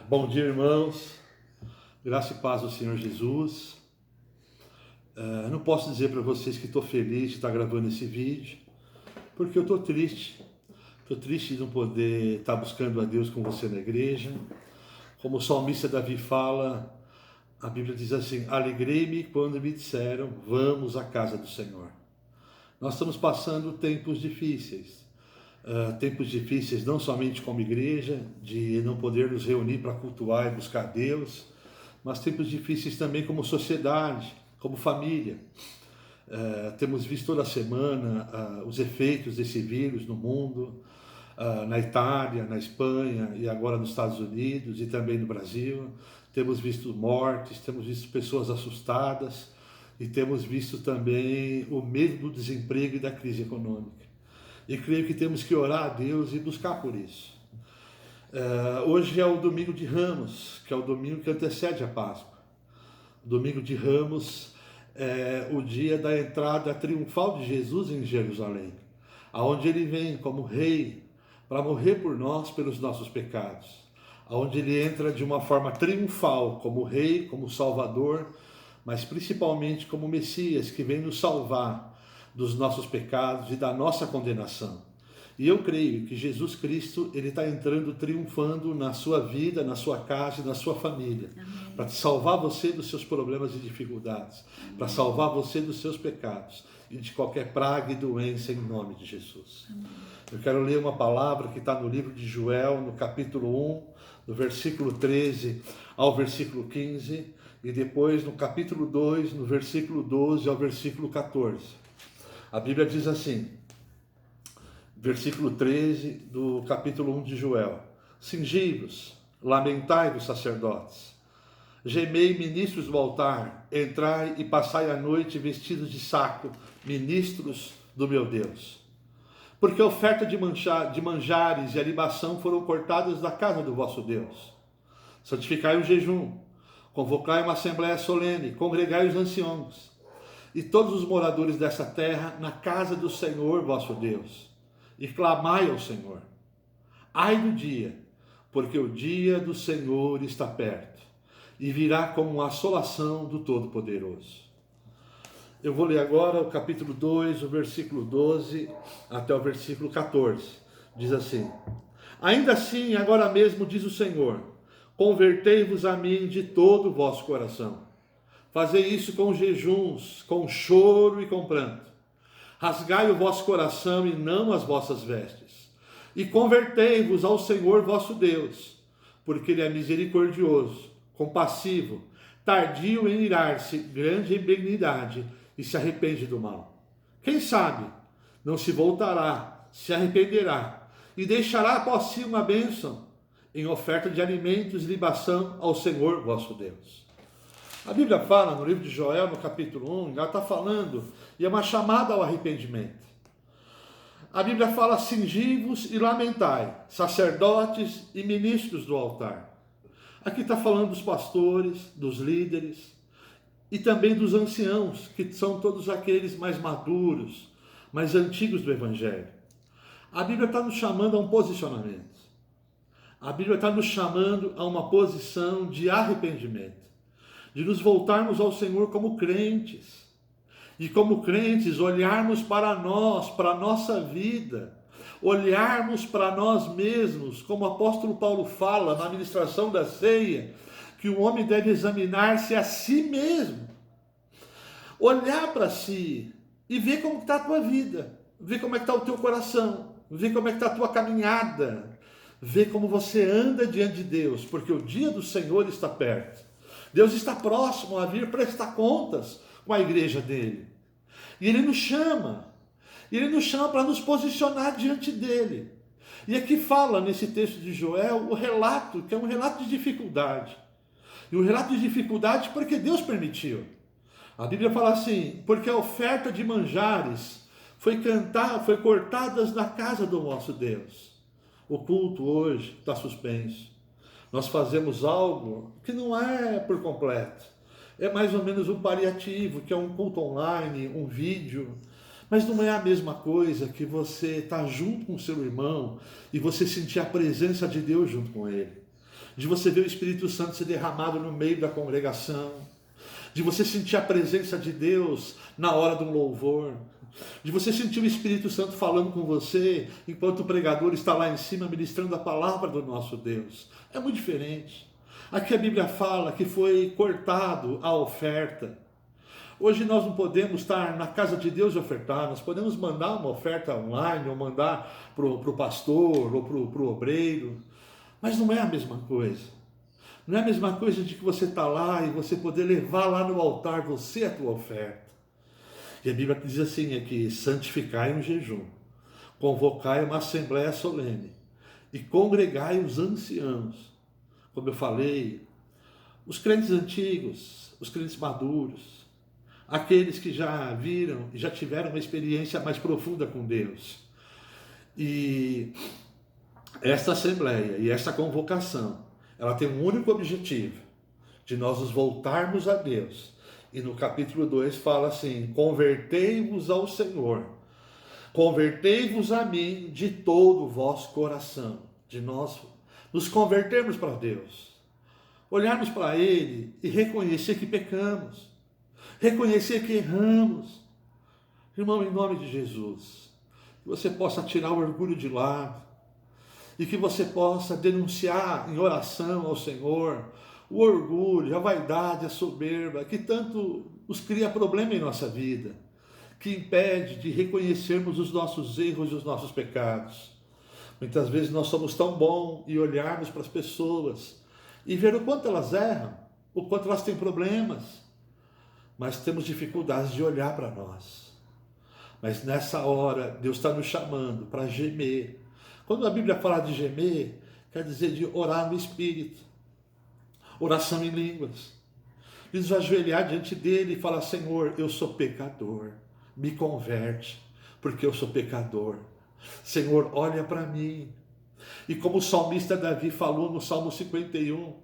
Bom dia, irmãos. Graça e paz do Senhor Jesus. Não posso dizer para vocês que estou feliz de estar gravando esse vídeo, porque eu estou triste. Estou triste de não poder estar buscando a Deus com você na igreja. Como o salmista Davi fala, a Bíblia diz assim: alegrei-me quando me disseram, vamos à casa do Senhor. Nós estamos passando tempos difíceis. Tempos difíceis não somente como igreja, de não poder nos reunir para cultuar e buscar Deus, mas tempos difíceis também como sociedade, como família. Temos visto toda semana os efeitos desse vírus no mundo, na Itália, na Espanha e agora nos Estados Unidos e também no Brasil. Temos visto mortes, temos visto pessoas assustadas e temos visto também o medo do desemprego e da crise econômica. E creio que temos que orar a Deus e buscar por isso. Hoje é o domingo de Ramos, que é o domingo que antecede a Páscoa. O domingo de Ramos é o dia da entrada triunfal de Jesus em Jerusalém, aonde ele vem como rei para morrer por nós pelos nossos pecados, aonde ele entra de uma forma triunfal como rei, como salvador, mas principalmente como Messias que vem nos salvar dos nossos pecados e da nossa condenação. E eu creio que Jesus Cristo, ele está entrando triunfando na sua vida, na sua casa e na sua família, para salvar você dos seus problemas e dificuldades, para salvar você dos seus pecados e de qualquer praga e doença em nome de Jesus. Amém. Eu quero ler uma palavra que está no livro de Joel, no capítulo 1, do versículo 13 ao versículo 15, e depois no capítulo 2, no versículo 12 ao versículo 14. A Bíblia diz assim, versículo 13 do capítulo 1 de Joel: Cingi-vos, lamentai-vos, sacerdotes, gemei, ministros do altar, entrai e passai a noite vestidos de saco, ministros do meu Deus. Porque a oferta de manjares e a libação foram cortadas da casa do vosso Deus. Santificai o jejum, convocai uma assembléia solene, congregai os anciãos e todos os moradores dessa terra na casa do Senhor vosso Deus, e clamai ao Senhor. Ai do dia, porque o dia do Senhor está perto, e virá como uma assolação do Todo-Poderoso. Eu vou ler agora o capítulo 2, o versículo 12 até o versículo 14. Diz assim: ainda assim, agora mesmo diz o Senhor, convertei-vos a mim de todo o vosso coração. Fazei isso com jejuns, com choro e com pranto. Rasgai o vosso coração e não as vossas vestes. E convertei-vos ao Senhor vosso Deus, porque Ele é misericordioso, compassivo, tardio em irar-se, grande em benignidade, e se arrepende do mal. Quem sabe, não se voltará, se arrependerá, e deixará após si uma bênção, em oferta de alimentos e libação ao Senhor vosso Deus. A Bíblia fala no livro de Joel, no capítulo 1, ela está falando, e é uma chamada ao arrependimento. A Bíblia fala: cingi-vos e lamentai, sacerdotes e ministros do altar. Aqui está falando dos pastores, dos líderes, e também dos anciãos, que são todos aqueles mais maduros, mais antigos do Evangelho. A Bíblia está nos chamando a um posicionamento. A Bíblia está nos chamando a uma posição de arrependimento, de nos voltarmos ao Senhor como crentes, e como crentes olharmos para nós, para a nossa vida, olharmos para nós mesmos, como o apóstolo Paulo fala na ministração da ceia, que o homem deve examinar-se a si mesmo, olhar para si e ver como está a tua vida, ver como é que está o teu coração, ver como é que está a tua caminhada, ver como você anda diante de Deus, porque o dia do Senhor está perto. Deus está próximo a vir prestar contas com a igreja dele. E ele nos chama. Ele nos chama para nos posicionar diante dele. E aqui fala, nesse texto de Joel, o relato, que é um relato de dificuldade. E um relato de dificuldade porque Deus permitiu. A Bíblia fala assim: porque a oferta de manjares foi cortada na casa do nosso Deus. O culto hoje está suspenso. Nós fazemos algo que não é por completo. É mais ou menos um paliativo, que é um culto online, um vídeo. Mas não é a mesma coisa que você estar junto com o seu irmão e você sentir a presença de Deus junto com ele. de você ver o Espírito Santo ser derramado no meio da congregação, de você sentir a presença de Deus na hora do louvor, de você sentir o Espírito Santo falando com você, enquanto o pregador está lá em cima ministrando a palavra do nosso Deus. É muito diferente. Aqui a Bíblia fala que foi cortado a oferta. Hoje nós não podemos estar na casa de Deus e ofertar, nós podemos mandar uma oferta online, ou mandar para o pastor, ou para o obreiro, mas não é a mesma coisa. Não é a mesma coisa de que você está lá e você poder levar lá no altar você a tua oferta. E a Bíblia diz assim aqui: santificai um jejum, convocai uma assembleia solene e congregai os anciãos. Como eu falei, os crentes antigos, os crentes maduros, aqueles que já viram e já tiveram uma experiência mais profunda com Deus. E esta assembleia e esta convocação, ela tem um único objetivo, de nós nos voltarmos a Deus. E no capítulo 2 fala assim: convertei-vos ao Senhor, convertei-vos a mim de todo o vosso coração. De nós nos convertermos para Deus, olharmos para Ele e reconhecer que pecamos, reconhecer que erramos. Irmão, em nome de Jesus, que você possa tirar o orgulho de lado e que você possa denunciar em oração ao Senhor o orgulho, a vaidade, a soberba, que tanto nos cria problema em nossa vida, que impede de reconhecermos os nossos erros e os nossos pecados. Muitas vezes nós somos tão bons em olharmos para as pessoas e ver o quanto elas erram, o quanto elas têm problemas, mas temos dificuldades de olhar para nós. Mas nessa hora, Deus está nos chamando para gemer. Quando a Bíblia fala de gemer, quer dizer de orar no Espírito, oração em línguas, de nos ajoelhar diante dele e falar: Senhor, eu sou pecador, me converte, porque eu sou pecador. Senhor, olha para mim. E como o salmista Davi falou no Salmo 51,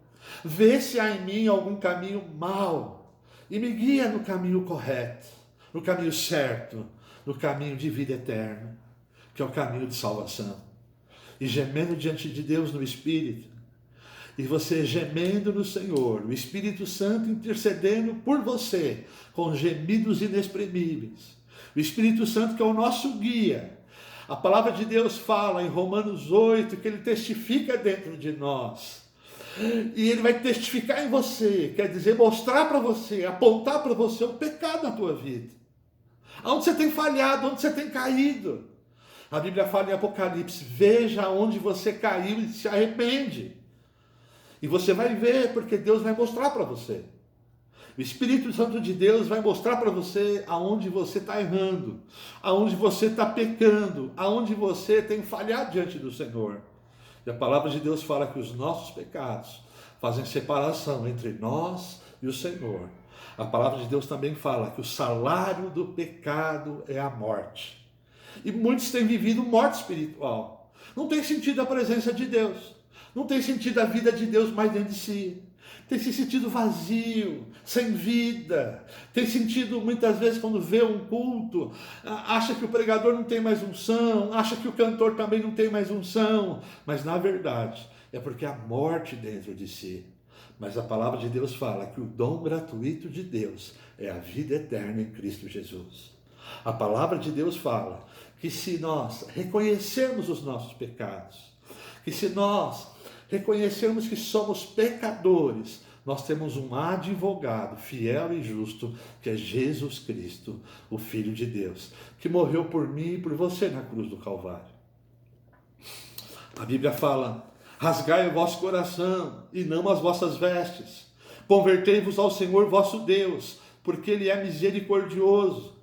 vê se há em mim algum caminho mau e me guia no caminho correto, no caminho certo, no caminho de vida eterna, que é o caminho de salvação. E gemendo diante de Deus no Espírito, e você gemendo no Senhor, o Espírito Santo intercedendo por você, com gemidos inexprimíveis. O Espírito Santo que é o nosso guia. A palavra de Deus fala em Romanos 8, que ele testifica dentro de nós. E ele vai testificar em você, quer dizer, mostrar para você, apontar para você o pecado na tua vida. Onde você tem falhado, onde você tem caído. A Bíblia fala em Apocalipse: veja onde você caiu e se arrepende. E você vai ver, porque Deus vai mostrar para você. O Espírito Santo de Deus vai mostrar para você aonde você está errando, aonde você está pecando, aonde você tem falhado diante do Senhor. E a palavra de Deus fala que os nossos pecados fazem separação entre nós e o Senhor. A palavra de Deus também fala que o salário do pecado é a morte. E muitos têm vivido morte espiritual. Não tem sentido a presença de Deus. Não tem sentido a vida de Deus mais dentro de si. Tem se sentido vazio, sem vida. Tem sentido, muitas vezes, quando vê um culto, acha que o pregador não tem mais unção, acha que o cantor também não tem mais unção. Mas, na verdade, é porque há morte dentro de si. Mas a palavra de Deus fala que o dom gratuito de Deus é a vida eterna em Cristo Jesus. A palavra de Deus fala que se nós reconhecermos os nossos pecados, que se nós reconhecermos que somos pecadores, nós temos um advogado fiel e justo, que é Jesus Cristo, o Filho de Deus, que morreu por mim e por você na cruz do Calvário. A Bíblia fala: rasgai o vosso coração e não as vossas vestes, convertei-vos ao Senhor vosso Deus, porque Ele é misericordioso.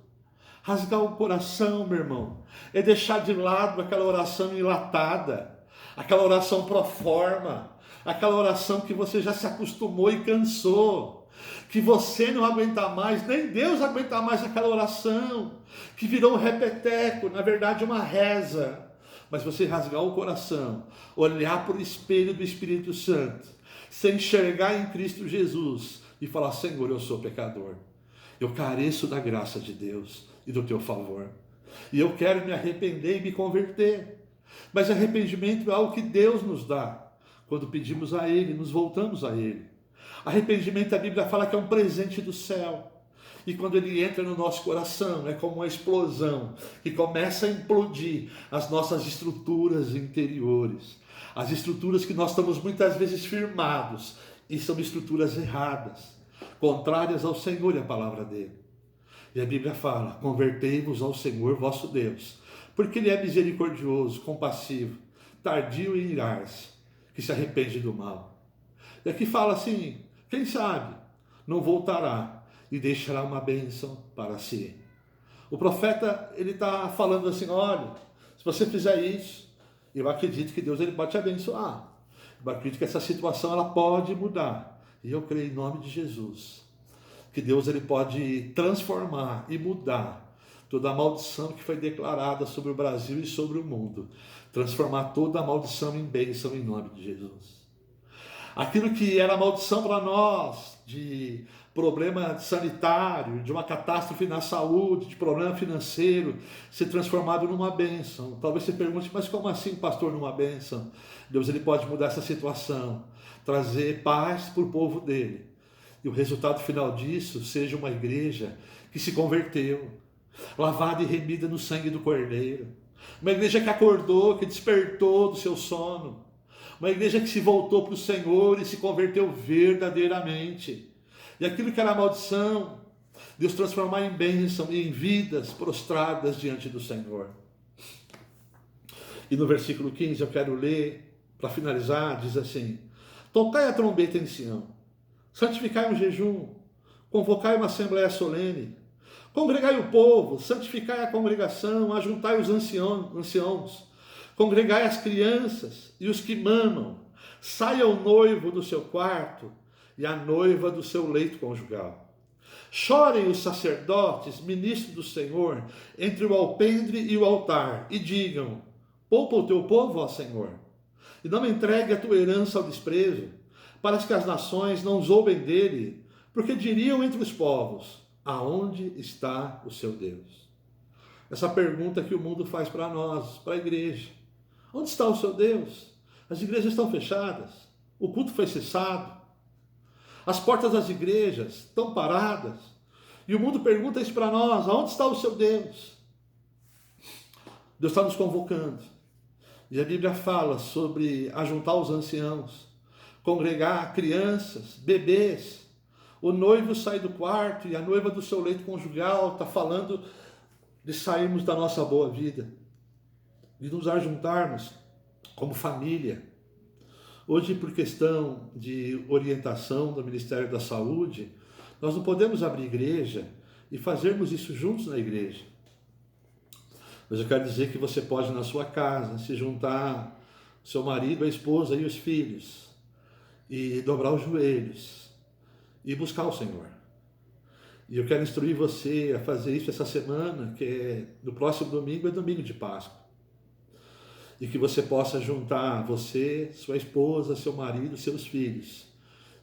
Rasgar o coração, meu irmão, é deixar de lado aquela oração enlatada, aquela oração pro forma, aquela oração que você já se acostumou e cansou, que você não aguenta mais, nem Deus aguenta mais aquela oração, que virou um repeteco, na verdade uma reza. Mas você rasgar o coração, olhar para o espelho do Espírito Santo, se enxergar em Cristo Jesus e falar: Senhor, eu sou pecador, eu careço da graça de Deus e do teu favor, e eu quero me arrepender e me converter. Mas arrependimento é algo que Deus nos dá. quando pedimos a Ele, nos voltamos a Ele. Arrependimento, a Bíblia fala que é um presente do céu. E quando ele entra no nosso coração, é como uma explosão que começa a implodir as nossas estruturas interiores. As estruturas que nós estamos muitas vezes firmados, e são estruturas erradas, contrárias ao Senhor e à palavra dele. E a Bíblia fala: convertei-vos ao Senhor vosso Deus, porque ele é misericordioso, compassivo, tardio em irar-se, que se arrepende do mal. E aqui fala assim: quem sabe não voltará e deixará uma bênção para si. O profeta, ele está falando assim: olha, se você fizer isso, eu acredito que Deus ele pode te abençoar. Eu acredito que essa situação ela pode mudar. E eu creio em nome de Jesus que Deus ele pode transformar e mudar toda a maldição que foi declarada sobre o Brasil e sobre o mundo. Transformar toda a maldição em bênção em nome de Jesus. Aquilo que era maldição para nós, de problema sanitário, de uma catástrofe na saúde, de problema financeiro, ser transformado numa bênção. Talvez você pergunte: mas como assim, pastor, numa bênção? Deus ele pode mudar essa situação, trazer paz para o povo dele. E o resultado final disso seja uma igreja que se converteu, lavada e remida no sangue do Cordeiro. Uma igreja que acordou, que despertou do seu sono. Uma igreja que se voltou para o Senhor e se converteu verdadeiramente. E aquilo que era maldição, Deus transformar em bênção e em vidas prostradas diante do Senhor. E no versículo 15 eu quero ler, para finalizar, diz assim: tocai a trombeta em Sião, santificai um jejum, convocai uma assembleia solene, congregai o povo, santificai a congregação, ajuntai os anciãos, congregai as crianças e os que mamam, saia o noivo do seu quarto e a noiva do seu leito conjugal. Chorem os sacerdotes, ministros do Senhor, entre o alpendre e o altar, e digam: poupa o teu povo, ó Senhor, e não entregue a tua herança ao desprezo, para que as nações não zombem dele, porque diriam entre os povos: aonde está o seu Deus? Essa pergunta que o mundo faz para nós, para a igreja: onde está o seu Deus? As igrejas estão fechadas, o culto foi cessado, as portas das igrejas estão paradas, e o mundo pergunta isso para nós: aonde está o seu Deus? Deus está nos convocando, e a Bíblia fala sobre ajuntar os anciãos, congregar crianças, bebês. O noivo sai do quarto e a noiva do seu leito conjugal. Está falando de sairmos da nossa boa vida, de nos ajuntarmos como família. Hoje, por questão de orientação do Ministério da Saúde, nós não podemos abrir igreja e fazermos isso juntos na igreja. Mas eu quero dizer que você pode, na sua casa, se juntar seu marido, a esposa e os filhos, e dobrar os joelhos e buscar o Senhor. E eu quero instruir você a fazer isso essa semana, que é no próximo domingo, é domingo de Páscoa. E que você possa juntar você, sua esposa, seu marido, seus filhos,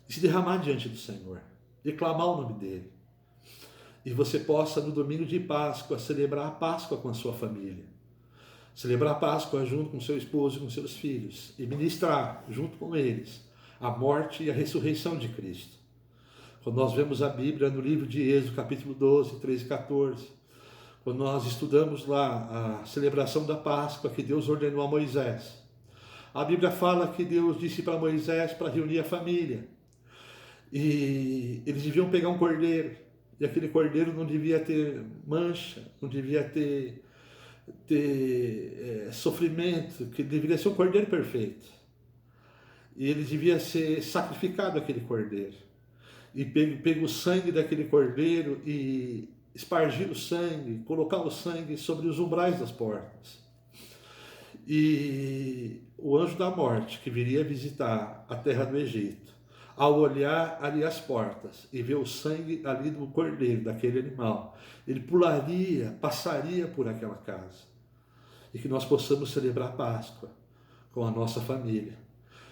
e se derramar diante do Senhor, declamar o nome dele. E você possa, no domingo de Páscoa, celebrar a Páscoa com a sua família. Celebrar a Páscoa junto com seu esposo e com seus filhos. E ministrar, junto com eles, a morte e a ressurreição de Cristo. Quando nós vemos a Bíblia no livro de Êxodo, capítulo 12, 13 e 14, quando nós estudamos lá a celebração da Páscoa que Deus ordenou a Moisés, a Bíblia fala que Deus disse para Moisés para reunir a família. E eles deviam pegar um cordeiro, e aquele cordeiro não devia ter mancha, não devia ter sofrimento, que deveria ser um cordeiro perfeito. E ele devia ser sacrificado, aquele cordeiro. E pego o sangue daquele cordeiro e espargir o sangue, colocar o sangue sobre os umbrais das portas. E o anjo da morte, que viria visitar a terra do Egito, ao olhar ali as portas e ver o sangue ali do cordeiro, daquele animal, ele pularia, passaria por aquela casa. E que nós possamos celebrar a Páscoa com a nossa família.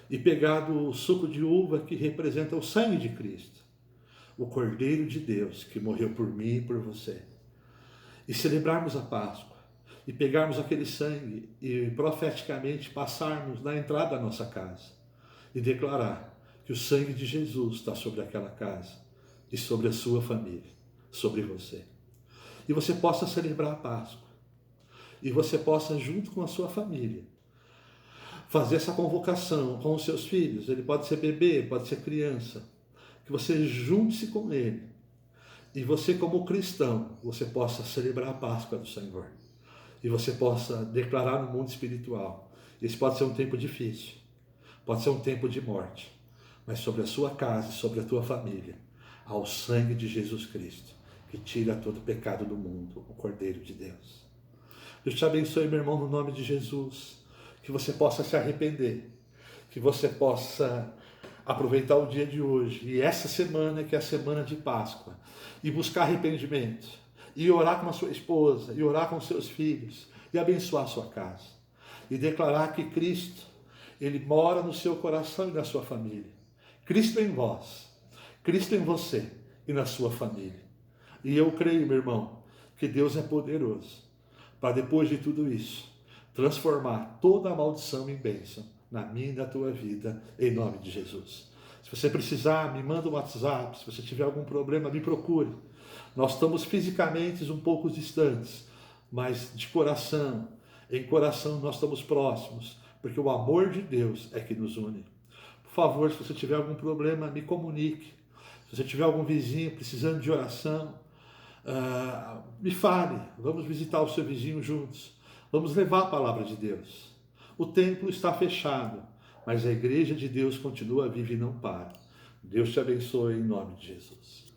E pegar do suco de uva que representa o sangue de Cristo, o Cordeiro de Deus que morreu por mim e por você. E celebrarmos a Páscoa. E pegarmos aquele sangue e profeticamente passarmos na entrada da nossa casa. e declarar que o sangue de Jesus está sobre aquela casa e sobre a sua família, sobre você. E você possa celebrar a Páscoa. E você possa, junto com a sua família, fazer essa convocação com os seus filhos. Ele pode ser bebê, pode ser criança. Que você junte-se com ele. E você, como cristão, você possa celebrar a Páscoa do Senhor. E você possa declarar no mundo espiritual. Esse pode ser um tempo difícil. Pode ser um tempo de morte. Mas sobre a sua casa e sobre a tua família, há o sangue de Jesus Cristo, que tira todo pecado do mundo, o Cordeiro de Deus. Deus te abençoe, meu irmão, no nome de Jesus. Que você possa se arrepender. Que você possa aproveitar o dia de hoje e essa semana, que é a semana de Páscoa, e buscar arrependimento, e orar com a sua esposa, e orar com seus filhos, e abençoar a sua casa. E declarar que Cristo, Ele mora no seu coração e na sua família. Cristo em vós, Cristo em você e na sua família. E eu creio, meu irmão, que Deus é poderoso para, depois de tudo isso, transformar toda a maldição em bênção na minha e na tua vida, em nome de Jesus. Se você precisar, me manda um WhatsApp. Se você tiver algum problema, me procure. Nós estamos fisicamente um pouco distantes, mas de coração, em coração nós estamos próximos, porque o amor de Deus é que nos une. Por favor, se você tiver algum problema, me comunique. Se você tiver algum vizinho precisando de oração, me fale. Vamos visitar o seu vizinho juntos. Vamos levar a palavra de Deus. O templo está fechado, mas a igreja de Deus continua viva e não para. Deus te abençoe em nome de Jesus.